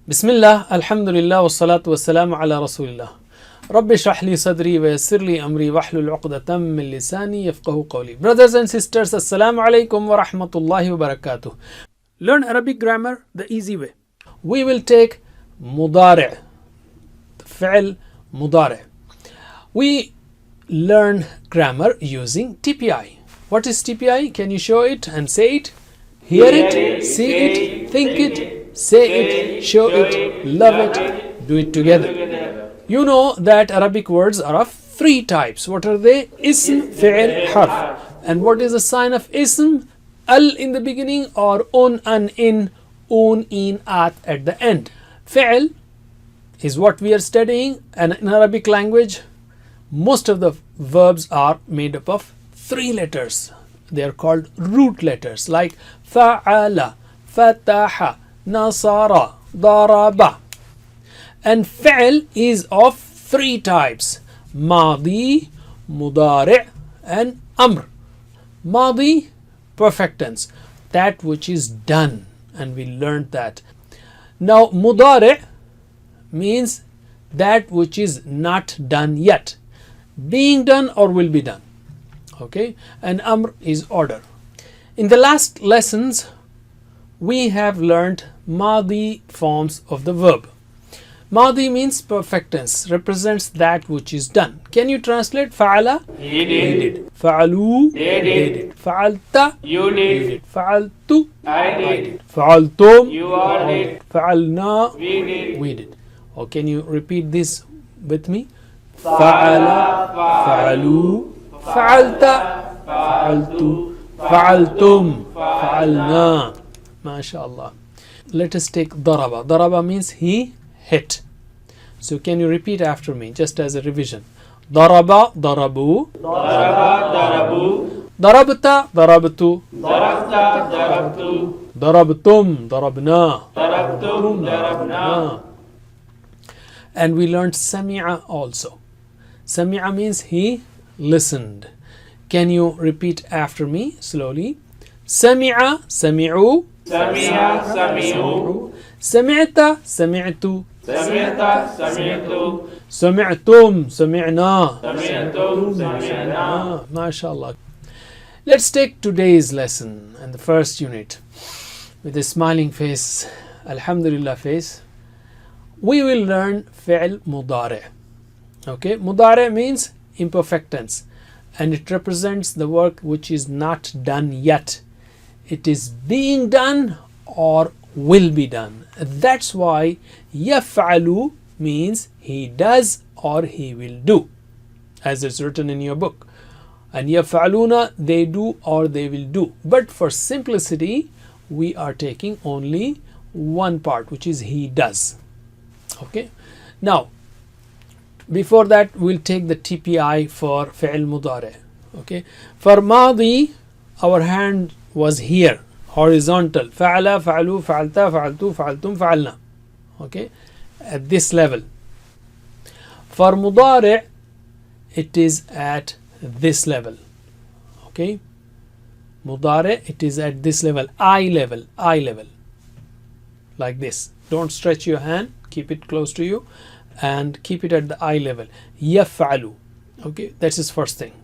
Bismillah, alhamdulillah, wassalatu wassalamu ala rasulillah. Rabbi shrah li sadri wa yassir li amri wahlul uqdatam min lisani yafqahu qawli. Brothers and sisters, assalamu alaikum wa rahmatullahi wa barakatuh. Learn Arabic grammar the easy way. We will take mudari', fi'l mudari'. We learn grammar using TPI. What is TPI? Can you show it and say it? Hear it, see it, think it, say it, show it, love it, do it together. You know that Arabic words are of three types. What are they? Ism, fi'l, harf. And what is the sign of ism? Al in the beginning or un, an, in, un, in, at the end. Fi'l is what we are studying, and in Arabic language most of the verbs are made up of three letters. They are called root letters like fa'ala, fataha, nasara, daraba. And fi'l is of three types: madi, mudari' and amr. Madi, perfect tense, that which is done, and we learned that. Now mudari' means that which is not done yet, being done or will be done. Okay, and amr is order. In the last lessons we have learned madi forms of the verb. Madi means perfect tense, represents that which is done. Can you translate? Fa'ala, he did. Fa'alu, They did. Fa'alta, You did. Fa'altu, I did. Fa'altum, You all did. Fa'alna, We did. we did. Or can you repeat this with me? Fa'ala, Fa'alu, Fa'alta, Fa'altu, Fa'altum, Fa'alna. MashaAllah. Let us take daraba. Daraba means he hit. So can you repeat after me just as a revision? Daraba, darabu, Daraba, darabu. darabta, darabtu, Darabta, darabtu. darabtum, darabna. Darabtum, darabna. And we learned sami'a also. Sami'a means he listened. Can you repeat after me slowly? Sami'a, sami'u, Sami'a, sami'u. sami'ta, sami'tu, Sami'ta, sami'tu. sami'tum, sami'na. Sami'tum, sami'na. MashaAllah. Let's take today's lesson and the first unit with a smiling face, Alhamdulillah face. We will learn fi'l mudari'. Okay, mudari' means imperfect tense, and it represents the work which is not done yet. It is being done or will be done. That's why yaf'alu means he does or he will do, as it's written in your book. And yaf'aluna, they do or they will do. But for simplicity we are taking only one part, which is he does. Okay, now before that we'll take the TPI for fi'l mudari'. Okay, for madi our hand was here, horizontal. Fa'ala, fa'alu, fa'alta, fa'altu, fa'altum, fa'alna. Okay, at this level. For mudari' it is at this level. Okay, mudari' it is at this level, eye level, like this. Don't stretch your hand, keep it close to you and keep it at the eye level. Yaf'alu. Okay, that's his first thing.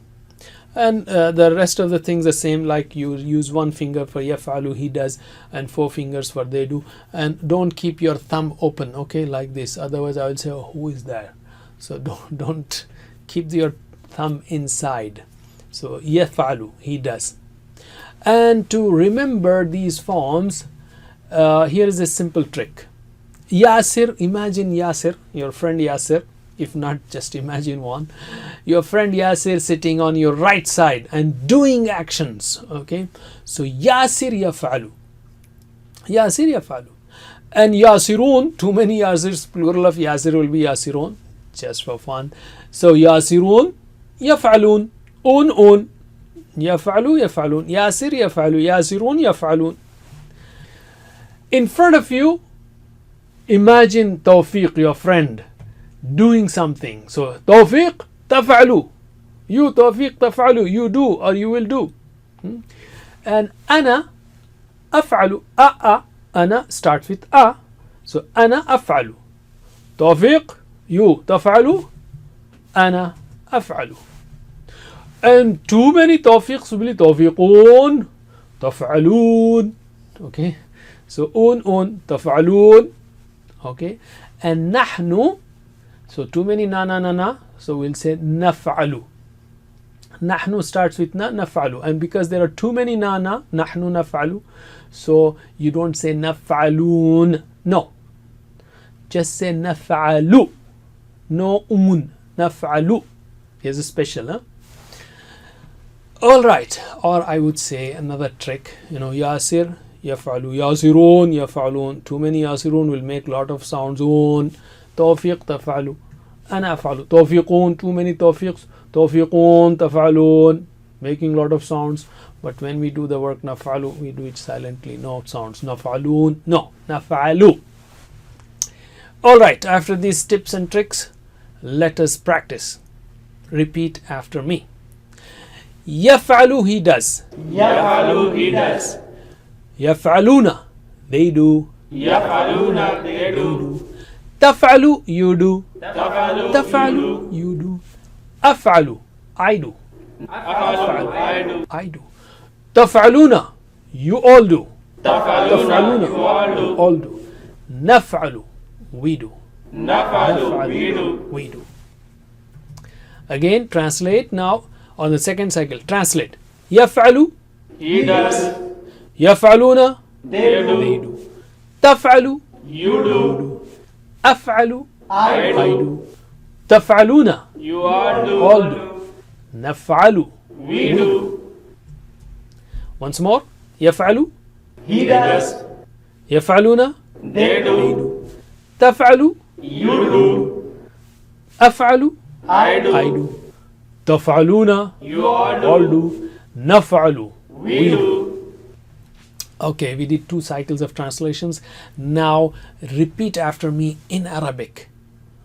And the rest of the things the same, like you use one finger for yaf'alu, he does, and four fingers for they do. And don't keep your thumb open, okay, like this, otherwise I will say, oh, who is there? So don't keep your thumb inside. So yaf'alu, he does. And to remember these forms, here is a simple trick. Yasir, imagine Yasir, your friend Yasir. If not, just imagine one. Your friend Yasir sitting on your right side and doing actions. Okay, so Yasir yaf'alu. Yasir yaf'alu. And Yasirun, too many Yasirs, plural of Yasir will be Yasirun, just for fun. So Yasirun yaf'alun. Un. Yaf'alu, yaf'alun. Yasir yaf'alu. Yasirun yaf'alun. In front of you, imagine Tawfiq, your friend, doing something. So Tawfiq, taf'alu. You Tawfiq, taf'alu. You do or you will do. And ana, af'alu. Ana start with a. So أنا أفعل. توفيق you تفعل. أنا أفعل. And too many توفيقs will be توفيقون تفعلون. Okay. So un تفعلون. Okay. And نحن, so too many na. So we'll say نفعل. نحن starts with na, نفعل. And because there are too many na, نحن نفعل. So you don't say نفعلون. No. Just say نفعل. No un. نفعل. Here's a special, huh? All right. Or I would say another trick. Yasir, يفعل, ياسرون, يفعلون. Too many ياسرون will make lot of sounds. Un. توفيق تفعل. أنا أفعل. توفيقون, too many توفيقs. توفيقون تفعلون, making lot of sounds. But when we do the work نفعل, we do it silently, no sounds. نفعلون, no, نفعلوا. All right, after these tips and tricks, let us practice. Repeat after me. يفعل, he does. يفعل, he does. يفعلون, they do. يفعلون, they do. تفعل, you do. تفعل, تفعل, you do. أفعل, I do. أفعل, I do. I do. تفعلون, you all do. تفعلون, you all do. all do. نفعل, we do. نفعل, we do. We do. Again, translate now on the second cycle. Translate. يفعل, He does. يفعلون, They they do. do. تفعل, You do. أفعل, I I do. do. تفعلون, You all do. all do. نفعل. We do. Once more. يفعل, He does. يفعلون, They do. تفعل, You do. أفعل, I do. I do. تفعلون, You all do. all do. نفعل, We do. Okay, we did 2 cycles of translations. Now repeat after me in Arabic.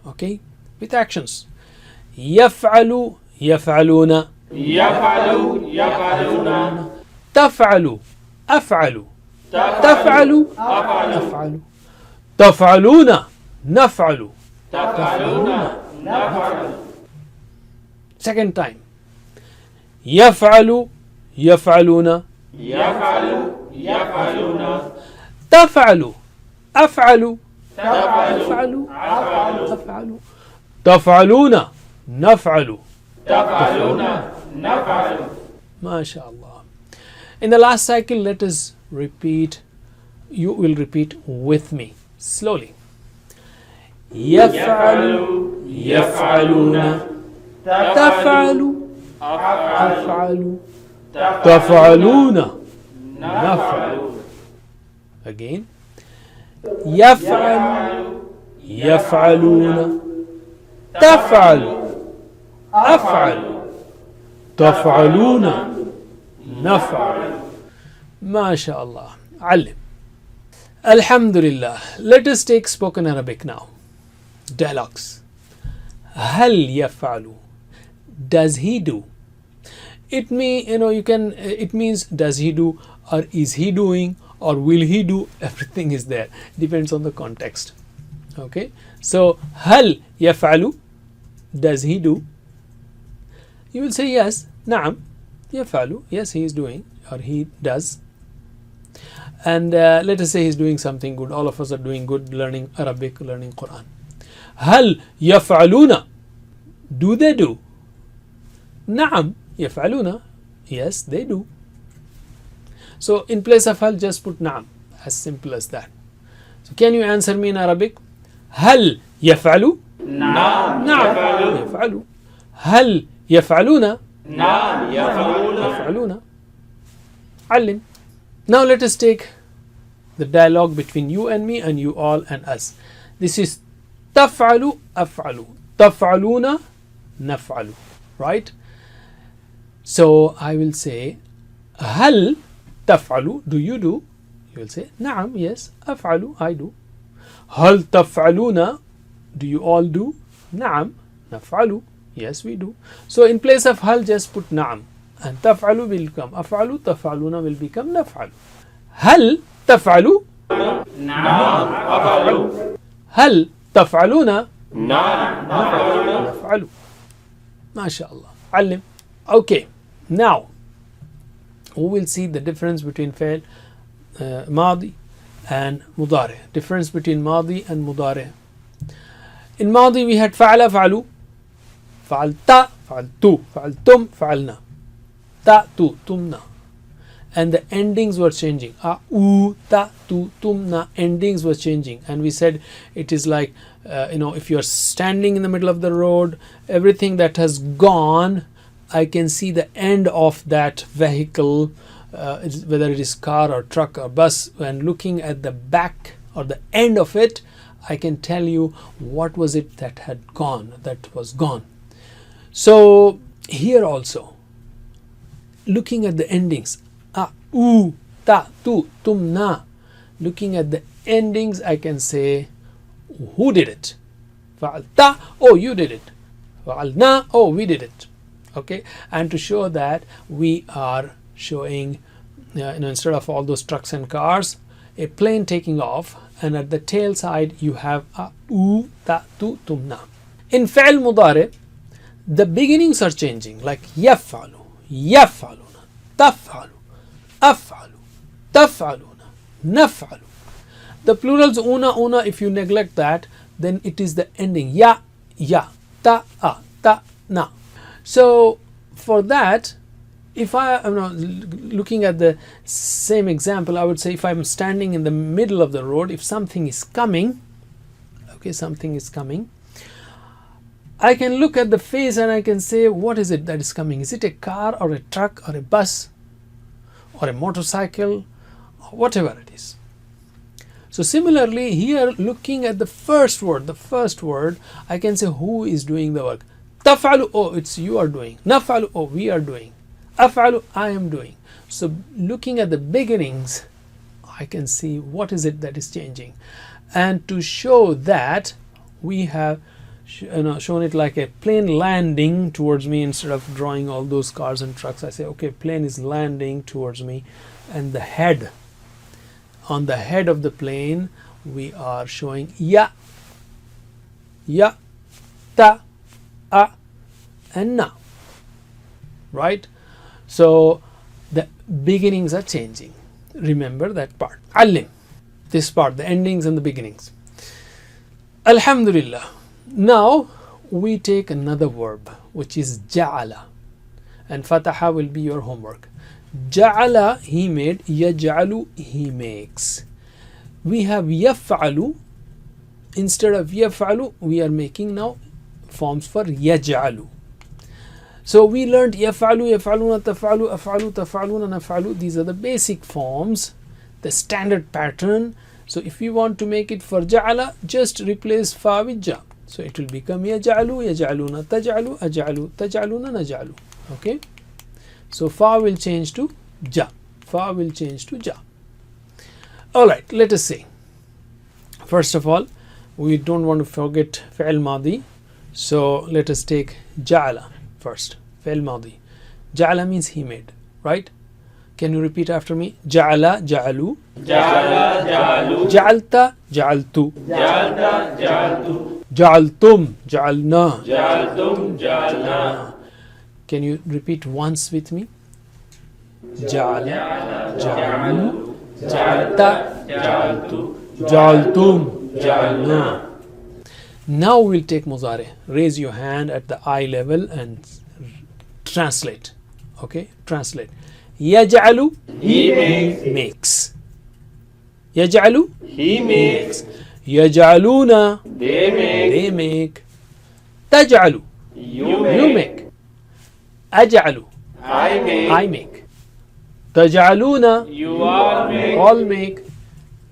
Okay, with actions. يفعل, يفعلون. يفعل, يفعلون. تفعل, أفعل. تفعل, تفعل, أفعل. أفعل. تفعلون, نفعل. تفعلون, نفعل. Second time. يفعل, يفعلون. يفعل, يفعلون. تفعل, أفعل. تفعل, أفعل, أفعل. أفعل. تفعلون, نفعل. تفعلون, نفعل. MashaAllah. In the last cycle, let us repeat. You will repeat with me slowly. يفعل, يفعلون. تفعل, أفعل. تفعلون, نفعل. Again. يفعل, يفعلون. تفعل, أفعل. تفعلون, نفعل. MashaAllah. علم. Alhamdulillah. Let us take spoken Arabic now. Dialogues. هل يفعل? Does he do? It means does he do, or is he doing, or will he do? Everything is there. Depends on the context. Okay. So هل يفعل? Does he do? You will say yes. نعم. يفعل. Yes, he is doing, or he does. And let us say he's doing something good. All of us are doing good, learning Arabic, learning Quran. هل يفعلون? Do they do? نعم يفعلون. Yes, they do. So in place of هل, just put نعم. As simple as that. So can you answer me in Arabic? هل يفعل؟ نعم نعم يفعل. هل يفعلون؟ نعم يفعلون. يفعلون. علم. Now let us take the dialogue between you and me, and you all and us. This is تفعل, أفعل. تفعلون, نفعل. Right? So I will say هل تفعل? Do you do? You will say نعم, yes. أفعل, I do. هل تفعلون? Do you all do? نعم. نفعل. Yes, we do. So in place of هل, just put نعم. And تفعل will become أفعل. تفعلون will become نفعل. هل تفعل? نعم أفعل. هل تفعلون؟ نعم نفعل. نفعل. ما شاء الله. علم. Okay. Now we will see the difference between فعل ماضي and مضارع. Difference between ماضي and مضارع. In ماضي we had فعل فعلوا، فعلت فعلتو، فعلتم فعلنا، تأتوا تمنا, and the endings were changing. U, ta, tu, tum, na, endings were changing, and we said it is like if you are standing in the middle of the road, everything that has gone, I can see the end of that vehicle, whether it is car or truck or bus, and looking at the back or the end of it, I can tell you what was it that had gone, that was gone. So here also, looking at the endings, u, ta, tu, tum, na, looking at the endings, I can say who did it. Fa'alta, oh you did it. Fa'alna, oh we did it. Okay, and to show that we are showing instead of all those trucks and cars, a plane taking off, and at the tail side you have u, ta, tu, tum, na. In fi'l mudari, the beginnings are changing, like yaf'alu, yaf'aluna, taf'alu, af'alu, taf'aluna, naf'alu. The plurals una, if you neglect that, then it is the ending ya, ta, na. So for that, if I am looking at the same example, I would say if I am standing in the middle of the road, if something is coming, okay, something is coming, I can look at the face and I can say, what is it that is coming? Is it a car or a truck or a bus or a motorcycle or whatever it is? So similarly here, looking at the first word, I can say who is doing the work. Taf'alu, oh it's you are doing. Naf'alu, oh we are doing. Af'alu, I am doing. So looking at the beginnings, I can see what is it that is changing. And to show that, we have shown it like a plane landing towards me. Instead of drawing all those cars and trucks, I say okay, plane is landing towards me, and the head, on the head of the plane we are showing ya, ta, and na, right? So the beginnings are changing. Remember that part. Alim, this part, the endings and the beginnings. Alhamdulillah. Now we take another verb, which is ja'ala, and fataha will be your homework. Ja'ala, he made. Yaj'alu, he makes. We have yaf'alu. Instead of yaf'alu, we are making now forms for yaj'alu. So we learned yaf'alu, yaf'aluna, taf'alu, af'alu, taf'aluna, naf'alu. These are the basic forms, the standard pattern. So if you want to make it for ja'ala, just replace fa with ja. So it will become yaj'alu, yaj'aluna, taj'alu, aj'alu, taj'aluna, naj'alu. Okay. So fa will change to ja. Fa will change to ja. Alright, let us see. First of all, we don't want to forget fi'l madi. So let us take ja'ala first. Fi'l madi. Ja'ala means he made, right? Can you repeat after me? Ja'ala, ja'alu. Ja'ala, ja'alu. Ja'alta, ja'altu. Ja'alta, ja'altu. Ja'altum, ja'alna. Ja'altum, ja'alna. Can you repeat once with me? Ja'ala, ja'alu. Ja'alta, ja'altu. Ja'altum, ja'alna. Now we'll take muzari. Raise your hand at the eye level and translate. Okay, translate. Yaj'alu, He makes. makes. Yaj'alu, He makes. yaj'aluna, They make. they make. Taj'alu, You you make. make. Aj'alu, I make. I make. Taj'aluna, You all make. all make.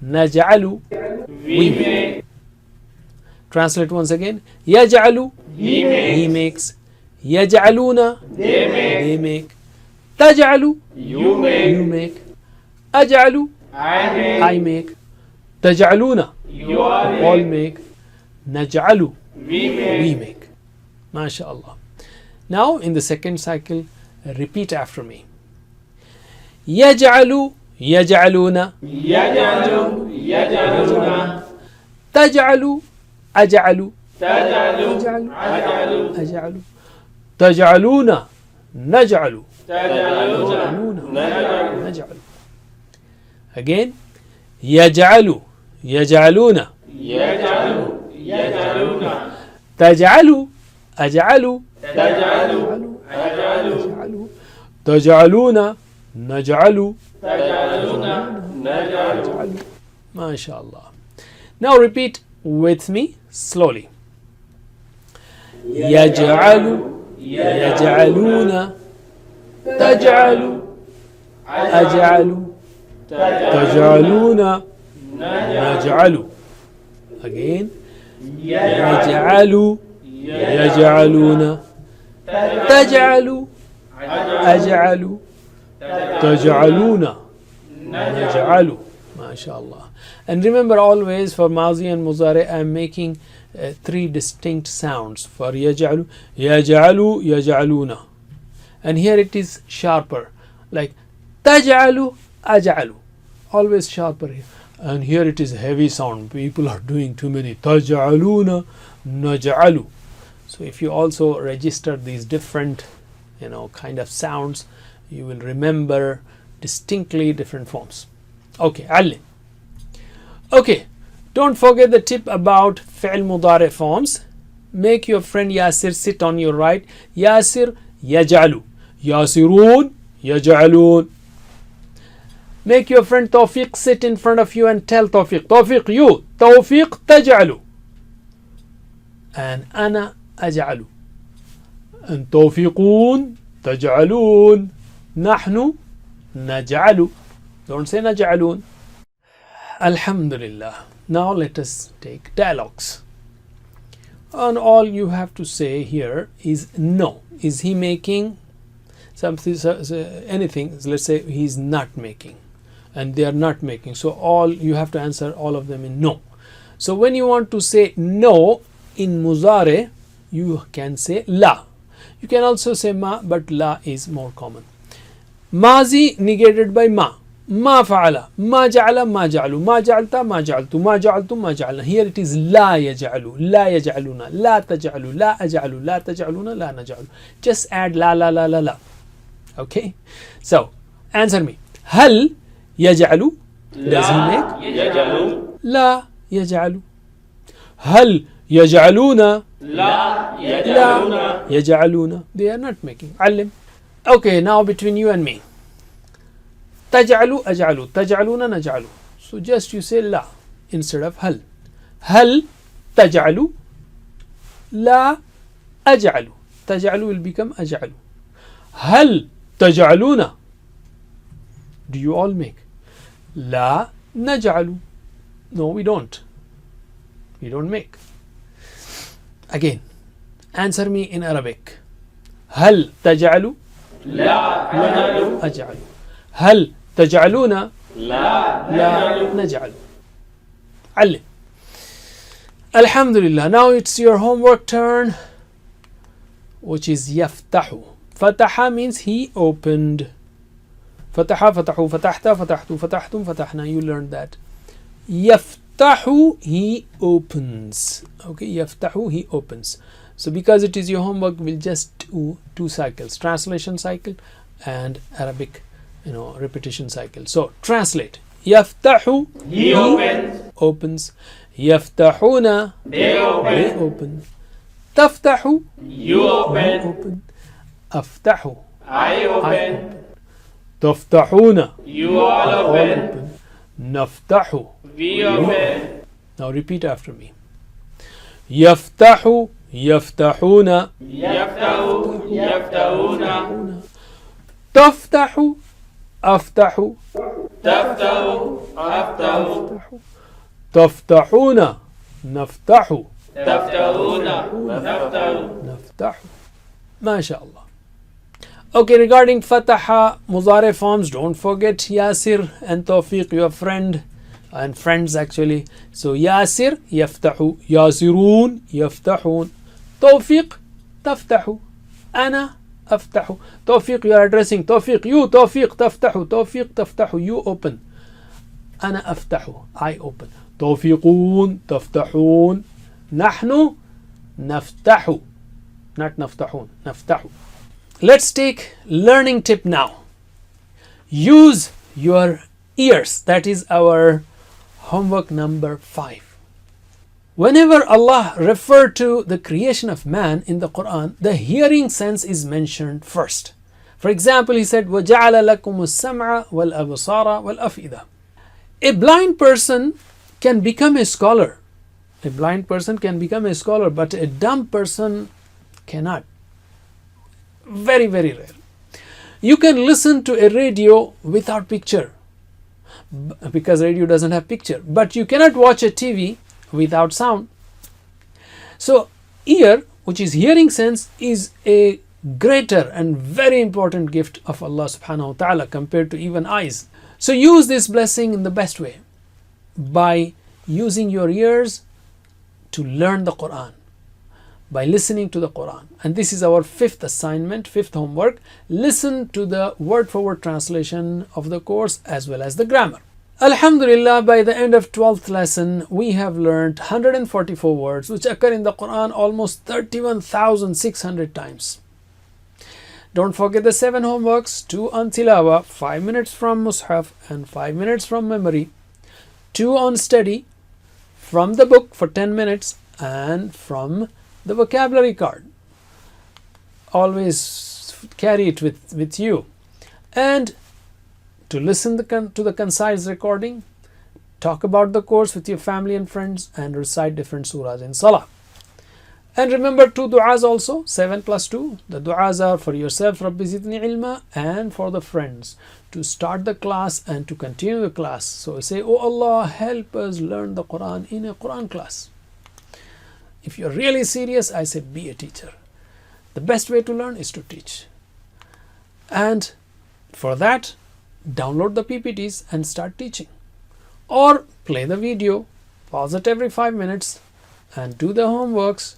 Naj'alu, We make. translate once again. Yaj'alu, He makes. he makes. Yaj'aluna, They make. they make. Taj'alu, You make. you make. Aj'alu, I make. I make. Taj'aluna, You all all make. make. Naj'alu, We make. we make. MashaAllah. Now in the second cycle, repeat after me. Yaj'alu, yaj'aluna. Yaj'alu. يجعلون تجعل أجعل تجعل أجعل أجعل أجعل تجعلون نجعل تجعلون نجعل نجعل again يجعل يجعلون يجعل يجعلون تجعل أجعل تجعل أجعل أجعل تجعلون نجعل تجعلون نجعل ما شاء الله. Now repeat with me slowly. يجعل يجعلون تجعل أجعل تجعلون نجعل again يجعل يجعلون تجعل أجعل تجعلون نجعل ما شاء الله. And remember always for Mazi and Muzare I am making three distinct sounds. For يجعل يجعل يجعلون, and here it is sharper like تجعل أجعل, always sharper here, and here it is heavy sound. People are doing too many تجعلون نجعل. So if you also register these different kind of sounds, you will remember distinctly different forms. Okay, علم. Okay, don't forget the tip about فعل مضارع forms. Make your friend Yasir sit on your right. Yasir يجعل, ياسرون يجعلون. Make your friend Tawfiq sit in front of you and tell Tawfiq, Tawfiq you, Tawfiq تجعل, and أنا أجعل, and توفيقون تجعلون, نحن نجعل. Don't say نجعلون. Alhamdulillah. Now let us take dialogues. And all you have to say here is no. Is he making something, anything? Let's say he's not making, and they are not making. So all you have to answer all of them in no. So when you want to say no in Muzare, you can say la. You can also say ma, but la is more common. Mazi negated by ma. ما فعل ما جعل ما جعلوا ما جعلت ما جعلت ما جعلتم ما جعلنا. Here it is لا يجعل لا يجعلون لا تجعلوا لا أجعل لا تجعلون لا نجعل. Just add لا لا لا لا لا. Okay, so answer me. هل يجعل, does he make? يجعل لا يجعل. هل يجعلون, لا يجعلون لا يجعلون. They are not making. علم. Okay, now between you and me. تجعل أجعل تجعلون نجعل. So just you say لا instead of هل. هل تجعل لا أجعل. تجعل will become أجعل. هل تجعلون, do you all make? لا نجعل. No, we don't. We don't make. Again, answer me in Arabic. هل تجعل لا نجعل أجعل. هل تجعلون لا لا نجعل. علم. Alhamdulillah. Now it's your homework turn, which is يفتح. فتح means he opened. فتح فتحوا فتحت فتحت فتحتم فتحنا. You learned that. يفتح, he opens. Okay, يفتح, he opens. So because it is your homework, we'll just do two cycles, translation cycle and Arabic repetition cycle. So translate. يفتح, he opens. يفتحون, they they open. تفتح, you open. أفتح, I open تفتحون, you all open نفتح. we open. Now repeat after me. يفتح يفتحون. يفتح يفتحون تفتح أفتح. تفتح أفتح تفتحون نفتح. تفتحون نفتح. نفتح. ما شاء الله. Okay, regarding Fataha Muzare forms, don't forget Yasir and Tawfiq, your friend and friends actually. So Yasir يفتح, ياسرون يفتحون. Tawfiq تفتح, أنا أفتح. Tawfiq, you are addressing Tawfiq, you Tawfiq تفتح, Tawfiq تفتح, you open. أنا أفتح, I open. توفقون, تفتحون. نحن نفتح, not نفتحون, نفتح. Let's take learning tip now. Use your ears. That is our homework number 5. Whenever Allah referred to the creation of man in the Quran, the hearing sense is mentioned first. For example, he said, وَجَعَلَ لَكُمُ السَّمْعَ وَالْأَبْصَارَ وَالْأَفْئِدَةَ. A blind person can become a scholar. A blind person can become a scholar, but a dumb person cannot. Very, very rare. You can listen to a radio without picture, because radio doesn't have picture, but you cannot watch a TV without sound. So ear, which is hearing sense, is a greater and very important gift of Allah subhanahu wa ta'ala compared to even eyes. So use this blessing in the best way, by using your ears to learn the Quran, by listening to the Quran. And this is our 5th assignment, 5th homework. Listen to the word-for-word translation of the course as well as the grammar. Alhamdulillah, by the end of 12th lesson, we have learned 144 words which occur in the Quran almost 31,600 times. Don't forget the 7 homeworks: 2 on Tilawa, 5 minutes from Mus'haf and 5 minutes from memory, 2 on study from the book for 10 minutes and from the vocabulary card. Always carry it with you. And to listen to the concise recording, talk about the course with your family and friends, and recite different surahs in Salah. And remember 2 du'as also, 7 plus 2. The du'as are for yourself, Rabbi zidni ilma, and for the friends to start the class and to continue the class. So say, Oh Allah, help us learn the Quran in a Quran class. If you're really serious, I say be a teacher. The best way to learn is to teach. And for that, download the PPTs and start teaching. Or play the video, pause it every 5 minutes and do the homeworks,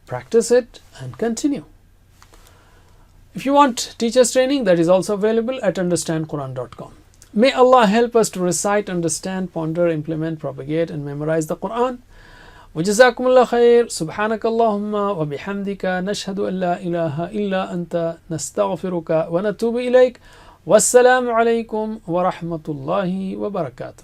practice it and continue. If you want teachers training, that is also available at understandquran.com. May Allah help us to recite, understand, ponder, implement, propagate and memorize the Quran. وجزاكم الله خير. سبحانك اللهم وبحمدك نشهد أن لا إله إلا أنت نستغفرك ونتوب إليك. والسلام عليكم ورحمة الله وبركاته.